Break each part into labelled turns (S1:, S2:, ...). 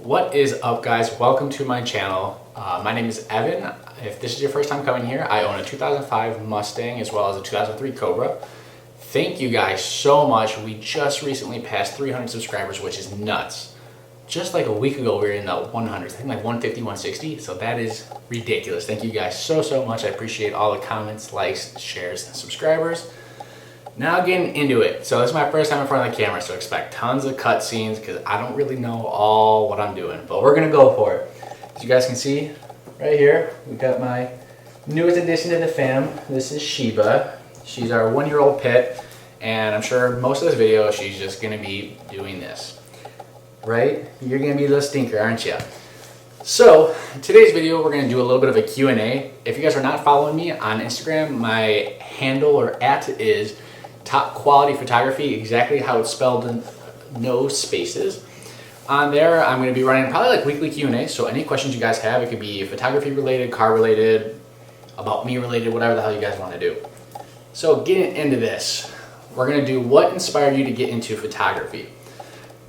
S1: What is up, guys? Welcome to my channel. My name is Evan. If this is your first time coming here, I own a 2005 Mustang as well as a 2003 Cobra. Thank you guys so much. We just recently passed 300 subscribers, which is nuts. Just like a week ago, we were in the 100s, I think like 150, 160. So that is ridiculous. Thank you guys so much. I appreciate all the comments, likes, shares, and subscribers. Now getting into it. So this is my first time in front of the camera, so expect tons of cutscenes because I don't really know all what I'm doing, but we're gonna go for it. As you guys can see right here, we've got my newest addition to the fam. This is Sheba. She's our 1-year-old pit, and I'm sure most of this video she's just gonna be doing this. Right? You're gonna be a little stinker, aren't you? So in today's video, we're gonna do a little bit of a Q&A. If you guys are not following me on Instagram, my handle or @ is Top Quality Photography, exactly how it's spelled, in no spaces. On there, I'm going to be running probably like weekly Q&A, so any questions you guys have, it could be photography related, car related, about me related, whatever the hell you guys want to do. So getting into this, we're going to do what inspired you to get into photography.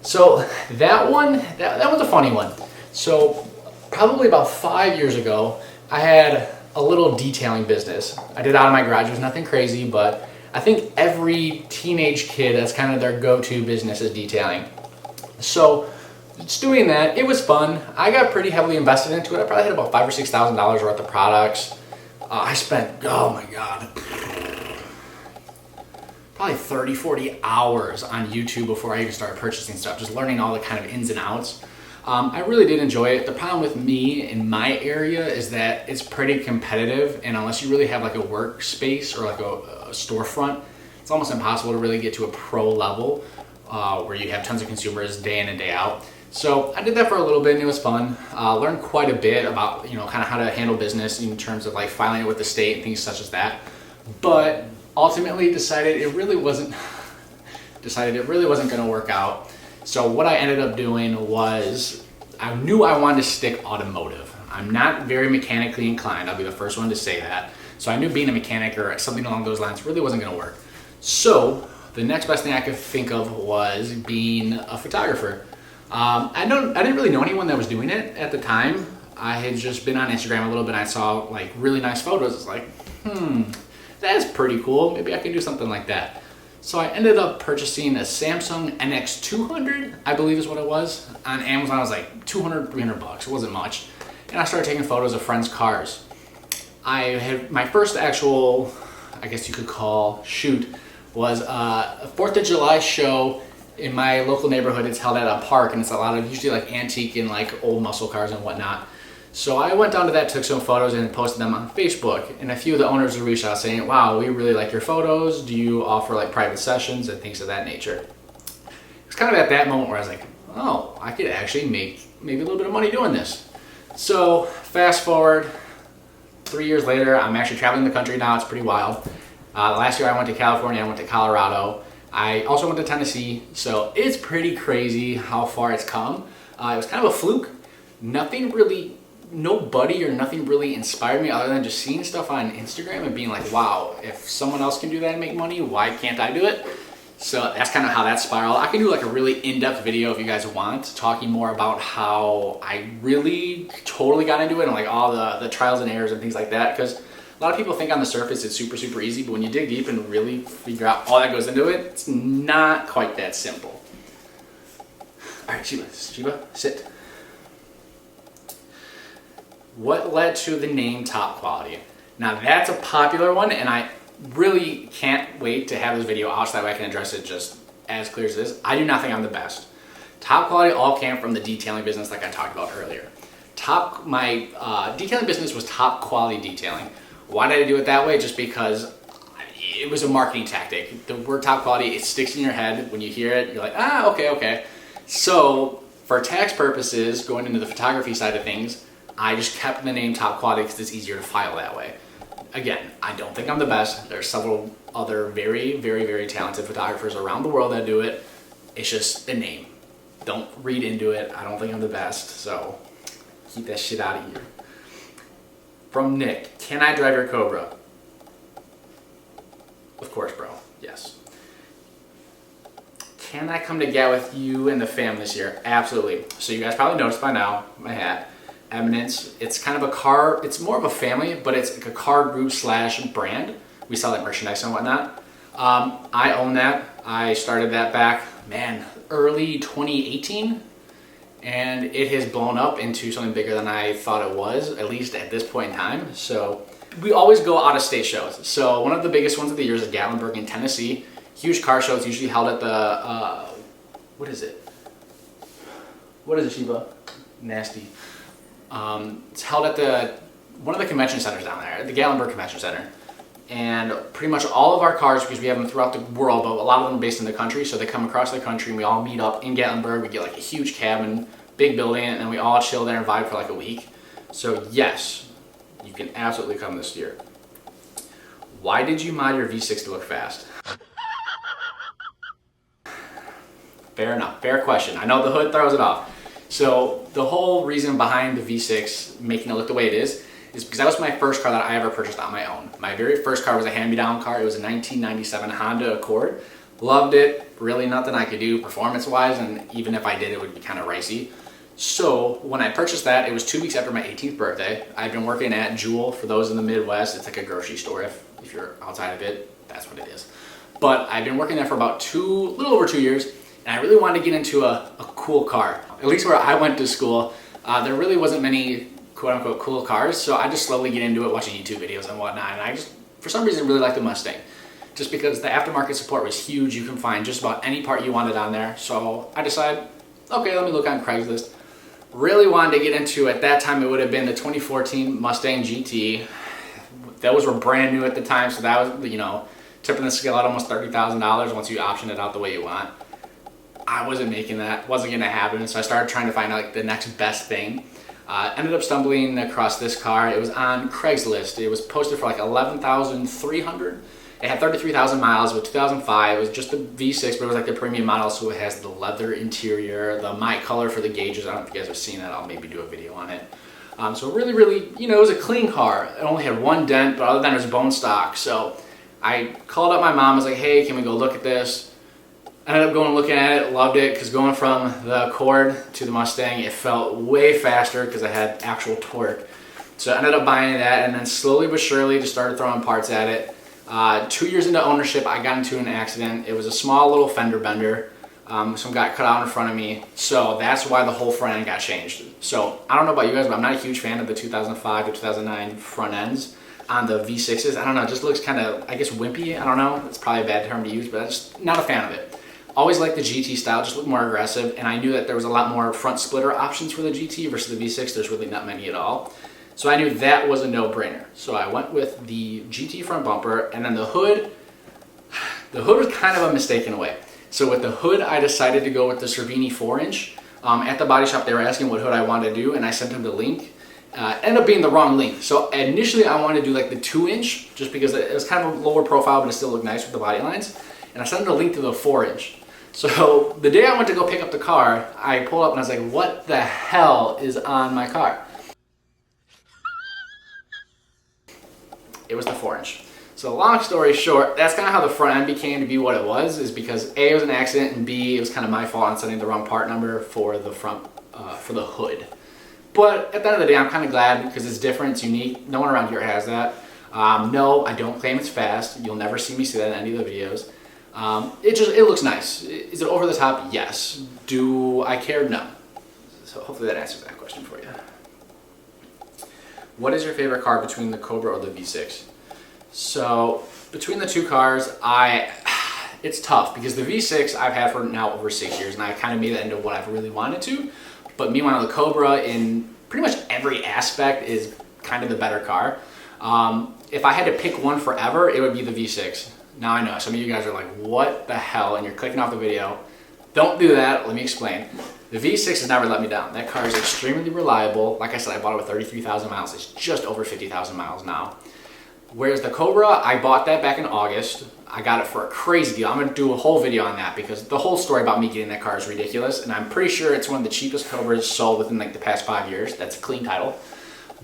S1: So that one's a funny one. So probably about 5 years ago, I had a little detailing business. I did it out of my garage. It was nothing crazy, but I think every teenage kid, that's kind of their go-to business is detailing. So just doing that, it was fun. I got pretty heavily invested into it. I probably had about $5,000 or $6,000 worth of products. I spent, oh my God, probably 30, 40 hours on YouTube before I even started purchasing stuff, just learning all the kind of ins and outs. I really did enjoy it. The problem with me in my area is that it's pretty competitive, and unless you really have like a workspace or like a storefront, it's almost impossible to really get to a pro level where you have tons of consumers day in and day out. So I did that for a little bit and it was fun. Learned quite a bit about, kind of how to handle business in terms of like filing it with the state and things such as that. But ultimately decided it really wasn't going to work out. So what I ended up doing was, I knew I wanted to stick automotive. I'm not very mechanically inclined, I'll be the first one to say that. So I knew being a mechanic or something along those lines really wasn't gonna work. So the next best thing I could think of was being a photographer. I didn't really know anyone that was doing it at the time. I had just been on Instagram a little bit and I saw like really nice photos. It's like, that's pretty cool. Maybe I can do something like that. So I ended up purchasing a Samsung NX200, I believe is what it was. On Amazon, it was like 200, 300 bucks. It wasn't much. And I started taking photos of friends' cars. I had my first actual, I guess you could call, shoot was a 4th of July show in my local neighborhood. It's held at a park, and it's a lot of usually like antique and like old muscle cars and whatnot. So I went down to that, took some photos and posted them on Facebook, and a few of the owners reached out saying, wow, we really like your photos. Do you offer like private sessions and things of that nature? It's kind of at that moment where I was like, oh, I could actually make maybe a little bit of money doing this. So fast forward 3 years later, I'm actually traveling the country now. It's pretty wild. Last year I went to California, I went to Colorado. I also went to Tennessee. So it's pretty crazy how far it's come. It was kind of a fluke. Nobody or nothing really inspired me other than just seeing stuff on Instagram and being like, wow, if someone else can do that and make money, why can't I do it? So that's kind of how that spiraled. I can do like a really in-depth video if you guys want, talking more about how I really totally got into it and like all the trials and errors and things like that. Because a lot of people think on the surface it's super easy, but when you dig deep and really figure out all that goes into it, it's not quite that simple. All right, Sheba, sit. What led to the name Top Quality? Now that's a popular one, and I really can't wait to have this video out so that way I can address it just as clear as this. I do not think I'm the best. Top Quality all came from the detailing business like I talked about earlier. My detailing business was Top Quality Detailing. Why did I do it that way? Just because it was a marketing tactic. The word Top Quality, it sticks in your head. When you hear it, you're like, okay. So for tax purposes, going into the photography side of things, I just kept the name Top Quality because it's easier to file that way. Again, I don't think I'm the best. There's several other very talented photographers around the world that do it. It's just the name. Don't read into it. I don't think I'm the best, so keep that shit out of here. From Nick, can I drive your Cobra? Of course, bro. Yes. can I come to get with you and the fam this year? Absolutely. So you guys probably noticed by now, my hat, Eminence. It's kind of a car, it's more of a family, but it's like a car group slash brand. We sell that merchandise and whatnot. I own that. I started that back, man, early 2018. And it has blown up into something bigger than I thought it was, at least at this point in time. So we always go out of state shows. So one of the biggest ones of the year is Gatlinburg in Tennessee. Huge car show. It's usually held at the, what is it? What is it, Sheba? Nasty. It's held at one of the convention centers down there, the Gatlinburg Convention Center. And pretty much all of our cars, because we have them throughout the world, but a lot of them are based in the country, so they come across the country and we all meet up in Gatlinburg. We get like a huge cabin, big building, and we all chill there and vibe for like a week. So yes, you can absolutely come this year. Why did you mod your V6 to look fast? Fair enough, fair question. I know the hood throws it off. So the whole reason behind the V6 making it look the way it is because that was my first car that I ever purchased on my own. My very first car was a hand-me-down car. It was a 1997 Honda Accord. Loved it. Really nothing I could do performance-wise, and even if I did, it would be kind of ricey. So when I purchased that, it was 2 weeks after my 18th birthday. I've been working at Jewel. For those in the Midwest, it's like a grocery store. If you're outside of it, that's what it is. But I've been working there for about a little over 2 years, and I really wanted to get into a cool car. At least where I went to school, there really wasn't many quote-unquote cool cars, so I just slowly get into it, watching YouTube videos and whatnot, and I just, for some reason, really like the Mustang. Just because the aftermarket support was huge. You can find just about any part you wanted on there. So I decided, okay, let me look on Craigslist. Really wanted to get into, at that time, it would have been the 2014 Mustang GT. Those were brand new at the time, so that was, you know, tipping the scale at almost $30,000 once you option it out the way you want. I wasn't making that, wasn't gonna happen, so I started trying to find out like the next best thing. Ended up stumbling across this car. It was on Craigslist. It was posted for like $11,300. It had 33,000 miles. It was 2005. It was just the V6, but it was like the premium model, so it has the leather interior, the my color for the gauges. I don't know if you guys have seen that. I'll maybe do a video on it. So really, really, you know, it was a clean car. It only had one dent, but other than it was bone stock. So I called up my mom. I was like, hey, can we go look at this? Ended up going and looking at it, loved it, because going from the Accord to the Mustang, it felt way faster because I had actual torque. So I ended up buying that, and then slowly but surely just started throwing parts at it. 2 years into ownership, I got into an accident. It was a small little fender bender. Some got cut out in front of me, so that's why the whole front end got changed. So I don't know about you guys, but I'm not a huge fan of the 2005 to 2009 front ends on the V6s. I don't know, it just looks kind of, I guess, wimpy. I don't know, it's probably a bad term to use, but I'm just not a fan of it. Always liked the GT style, just looked more aggressive, and I knew that there was a lot more front splitter options for the GT versus the V6. There's really not many at all. So I knew that was a no-brainer. So I went with the GT front bumper, and then the hood was kind of a mistake in a way. So with the hood, I decided to go with the Cervini 4-inch. At the body shop, they were asking what hood I wanted to do, and I sent them the link. Ended up being the wrong link. So initially, I wanted to do like the 2-inch, just because it was kind of a lower profile, but it still looked nice with the body lines. And I sent them the link to the 4-inch. So the day I went to go pick up the car, I pulled up and I was like, what the hell is on my car? It was the 4-inch. So long story short, that's kind of how the front end became to be what it was, is because A, it was an accident, and B, it was kind of my fault on sending the wrong part number for the front, for the hood. But at the end of the day, I'm kind of glad because it's different, it's unique. No one around here has that. No, I don't claim it's fast. You'll never see me say that in any of the videos. It looks nice. Is it over the top? Yes. Do I care? No. So hopefully that answers that question for you. What is your favorite car between the Cobra or the V6? So between the two cars, it's tough because the V6 I've had for now over 6 years, and I kind of made it into what I've really wanted to. But meanwhile, the Cobra in pretty much every aspect is kind of the better car. If I had to pick one forever, it would be the V6. Now I know, some of you guys are like, what the hell? And you're clicking off the video. Don't do that, let me explain. The V6 has never let me down. That car is extremely reliable. Like I said, I bought it with 33,000 miles. It's just over 50,000 miles now. Whereas the Cobra, I bought that back in August. I got it for a crazy deal. I'm gonna do a whole video on that because the whole story about me getting that car is ridiculous. And I'm pretty sure it's one of the cheapest Cobras sold within like the past 5 years. That's a clean title.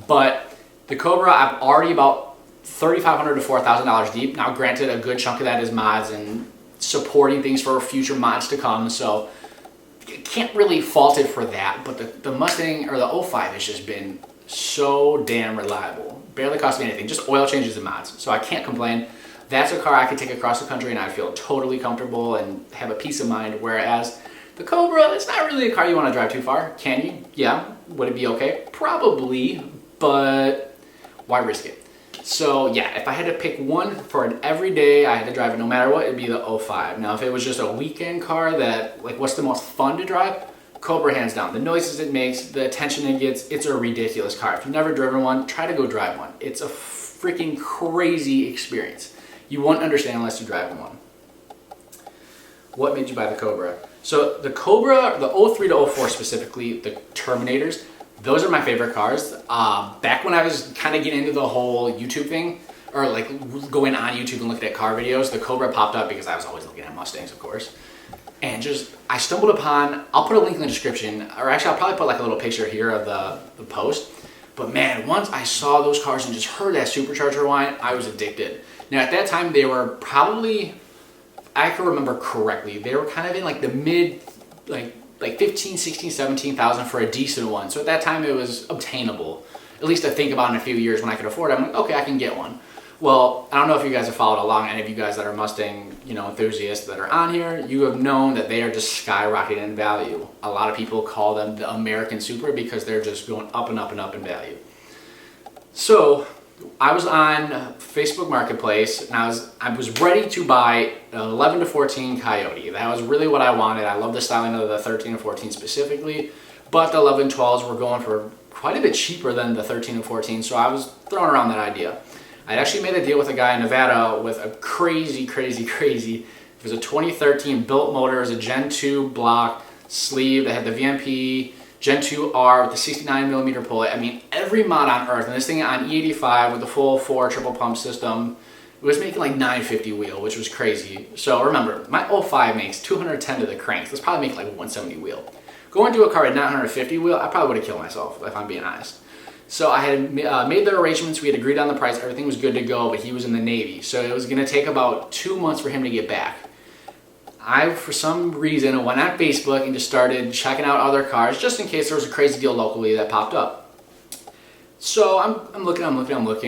S1: But the Cobra, I'm already about $3,500 to $4,000 deep. Now granted, a good chunk of that is mods and supporting things for future mods to come. So can't really fault it for that. But the Mustang or the 05 has just been so damn reliable. Barely cost me anything, just oil changes and mods. So I can't complain. That's a car I could take across the country and I'd feel totally comfortable and have a peace of mind. Whereas the Cobra, it's not really a car you want to drive too far. Can you? Yeah. Would it be okay? Probably, but why risk it? So yeah, if I had to pick one for an everyday, I had to drive it no matter what, it'd be the 05. Now if it was just a weekend car that, like, what's the most fun to drive? Cobra hands down. The noises it makes, the attention it gets, it's a ridiculous car. If you've never driven one, try to go drive one. It's a freaking crazy experience. You won't understand unless you drive one. What made you buy the Cobra? So the Cobra, the 03 to 04 specifically, the Terminators, those are my favorite cars. Back when I was kind of getting into the whole YouTube thing, or like going on YouTube and looking at car videos, the Cobra popped up because I was always looking at Mustangs, of course. And just, I stumbled upon, I'll put a link in the description, or actually I'll probably put like a little picture here of the post. But man, once I saw those cars and just heard that supercharger whine, I was addicted. Now at that time they were probably, I can remember correctly, they were kind of in like the mid, like 15, 16, 17,000 for a decent one. So at that time it was obtainable. At least I think about in a few years when I could afford it, I'm like, okay, I can get one. Well, I don't know if you guys have followed along, any of you guys that are Mustang, enthusiasts that are on here, you have known that they are just skyrocketing in value. A lot of people call them the American Supra because they're just going up and up and up in value. So I was on Facebook Marketplace and I was ready to buy an 11 to 14 Coyote. That was really what I wanted. I love the styling of the 13 and 14 specifically, but the 11 12s were going for quite a bit cheaper than the 13 and 14, so I was throwing around that idea. I actually made a deal with a guy in Nevada with a crazy, it was a 2013 built motor, it was a Gen 2 block sleeve that had the VMP, Gen 2R with the 69 millimeter pulley. I mean, every mod on earth. And this thing on E85 with the full 4 triple pump system, it was making like 950 wheel, which was crazy. So remember, my 05 makes 210 to the crank. Let's probably make like 170 wheel. Going to a car at 950 wheel, I probably would have killed myself if I'm being honest. So I had made the arrangements, we had agreed on the price, everything was good to go, but he was in the Navy. So it was gonna take about 2 months for him to get back. I, for some reason, went on Facebook and just started checking out other cars just in case there was a crazy deal locally that popped up. So I'm looking,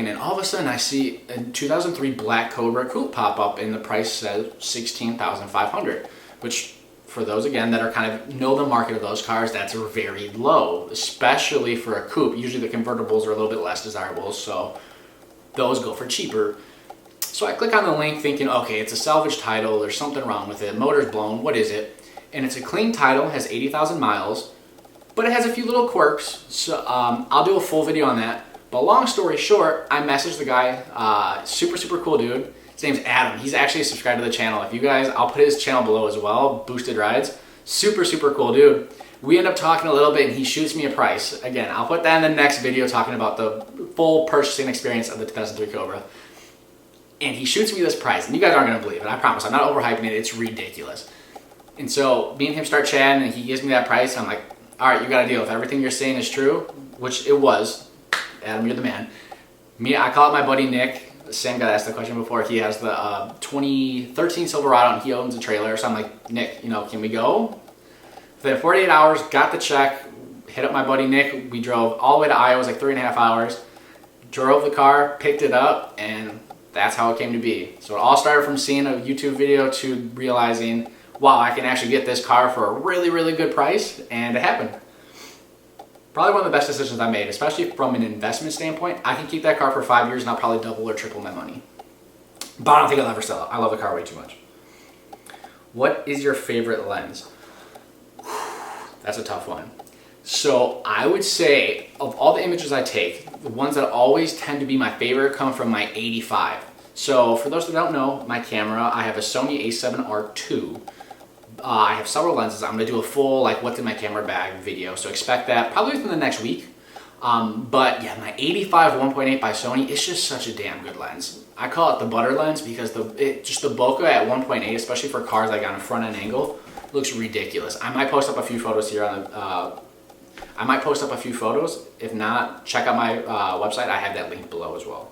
S1: and all of a sudden I see a 2003 Black Cobra Coupe pop up and the price says $16,500, which for those, again, that are kind of know the market of those cars, that's very low, especially for a coupe. Usually the convertibles are a little bit less desirable, so those go for cheaper. So I click on the link thinking, okay, it's a salvage title, there's something wrong with it, motor's blown, what is it? And it's a clean title, has 80,000 miles, but it has a few little quirks, so I'll do a full video on that. But long story short, I messaged the guy, super cool dude. His name's Adam. He's actually subscribed to the channel. If you guys, I'll put his channel below as well, Boosted Rides. Super cool dude. We end up talking a little bit and he shoots me a price. Again, I'll put that in the next video talking about the full purchasing experience of the 2003 Cobra. And he shoots me this price, and you guys aren't gonna believe it, I promise. I'm not overhyping it, it's ridiculous. And so me and him start chatting and he gives me that price and I'm like, all right, you got a deal. If everything you're saying is true, which it was, Adam, you're the man. I call it my buddy Nick. The same guy that asked the question before. He has the 2013 Silverado and he owns a trailer. So I'm like, Nick, can we go? Within 48 hours, got the check, hit up my buddy Nick. We drove all the way to Iowa, it was like 3.5 hours. Drove the car, picked it up, and that's how it came to be. So it all started from seeing a YouTube video to realizing, wow, I can actually get this car for a really good price, and it happened. Probably one of the best decisions I made, especially from an investment standpoint. I can keep that car for 5 years and I'll probably double or triple my money. But I don't think I'll ever sell it. I love the car way too much. What is your favorite lens? That's a tough one. So I would say, of all the images I take, the ones that always tend to be my favorite come from my 85. So for those that don't know, my camera, I have a Sony a7R II. I have several lenses. I'm going to do a full, what's in my camera bag video, so expect that probably within the next week. But yeah, my 85 1.8 by Sony, it's just such a damn good lens. I call it the butter lens because the bokeh at 1.8, especially for cars on a front end angle, looks ridiculous. I might post up a few photos here on the, If not, check out my website. I have that link below as well.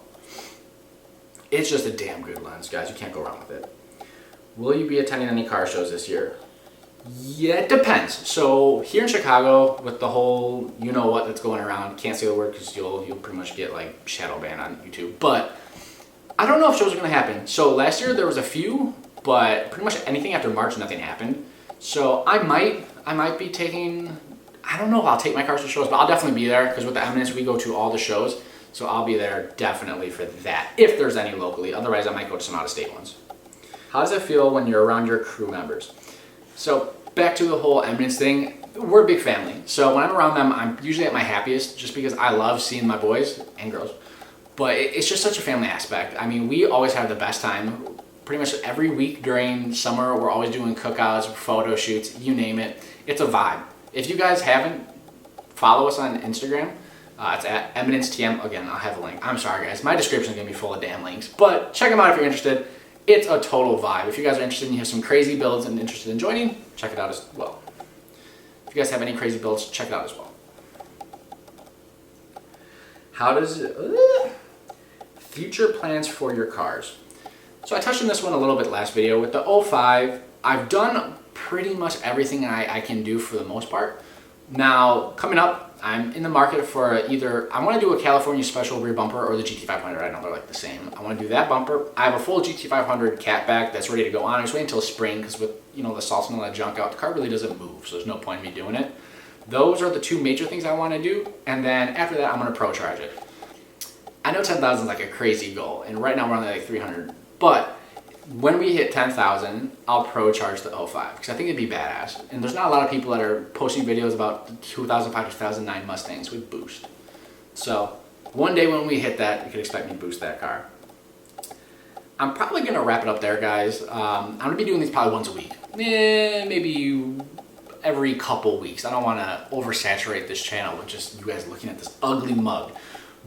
S1: It's just a damn good lens, guys. You can't go wrong with it. Will you be attending any car shows this year? Yeah, it depends. So here in Chicago, with the whole you know what that's going around, can't say the word because you'll pretty much get like shadow banned on YouTube. But I don't know if shows are gonna happen. So last year there was a few, but pretty much anything after March, nothing happened. So I might be taking. I don't know if I'll take my cars to shows, but I'll definitely be there because with the Eminence we go to all the shows. So I'll be there definitely for that if there's any locally. Otherwise, I might go to some out-of-state ones. How does it feel when you're around your crew members? So back to the whole Eminence thing, we're a big family. So when I'm around them, I'm usually at my happiest just because I love seeing my boys and girls. But it's just such a family aspect. I mean, we always have the best time. Pretty much every week during summer, we're always doing cookouts, photo shoots, you name it. It's a vibe. If you guys haven't, follow us on Instagram. It's at EminenceTM. Again, I'll have a link. I'm sorry, guys. My description is going to be full of damn links. But check them out if you're interested. It's a total vibe. If you guys are interested and you have some crazy builds and interested in joining, check it out as well. If you guys have any crazy builds, check it out as well. How does future plans for your cars? So I touched on this one a little bit last video. With the 05, I've done pretty much everything I can do for the most part. Now, coming up, I'm in the market for either, I want to do a California Special rear bumper or the GT500. I know they're like the same. I want to do that bumper. I have a full GT500 catback that's ready to go on. I just wait until spring because with, you know, the salt and all that junk out, the car really doesn't move, so there's no point in me doing it. Those are the two major things I want to do, and then after that, I'm going to pro charge it. I know 10,000 is like a crazy goal, and right now we're only like 300, but when we hit 10,000, I'll pro charge the 05 because I think it'd be badass. And there's not a lot of people that are posting videos about the 2005 to 2009 Mustangs with boost. So one day when we hit that, you can expect me to boost that car. I'm probably gonna wrap it up there, guys. I'm gonna be doing these probably once a week, maybe every couple weeks. I don't want to oversaturate this channel with just you guys looking at this ugly mug.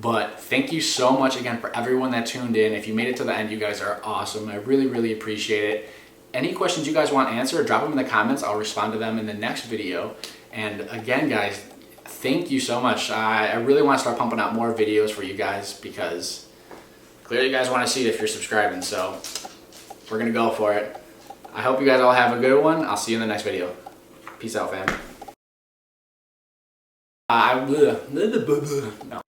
S1: But thank you so much again for everyone that tuned in. If you made it to the end, you guys are awesome. I really, really appreciate it. Any questions you guys want answered, drop them in the comments. I'll respond to them in the next video. And again, guys, thank you so much. I really want to start pumping out more videos for you guys because clearly you guys want to see it if you're subscribing. So we're going to go for it. I hope you guys all have a good one. I'll see you in the next video. Peace out, fam. No.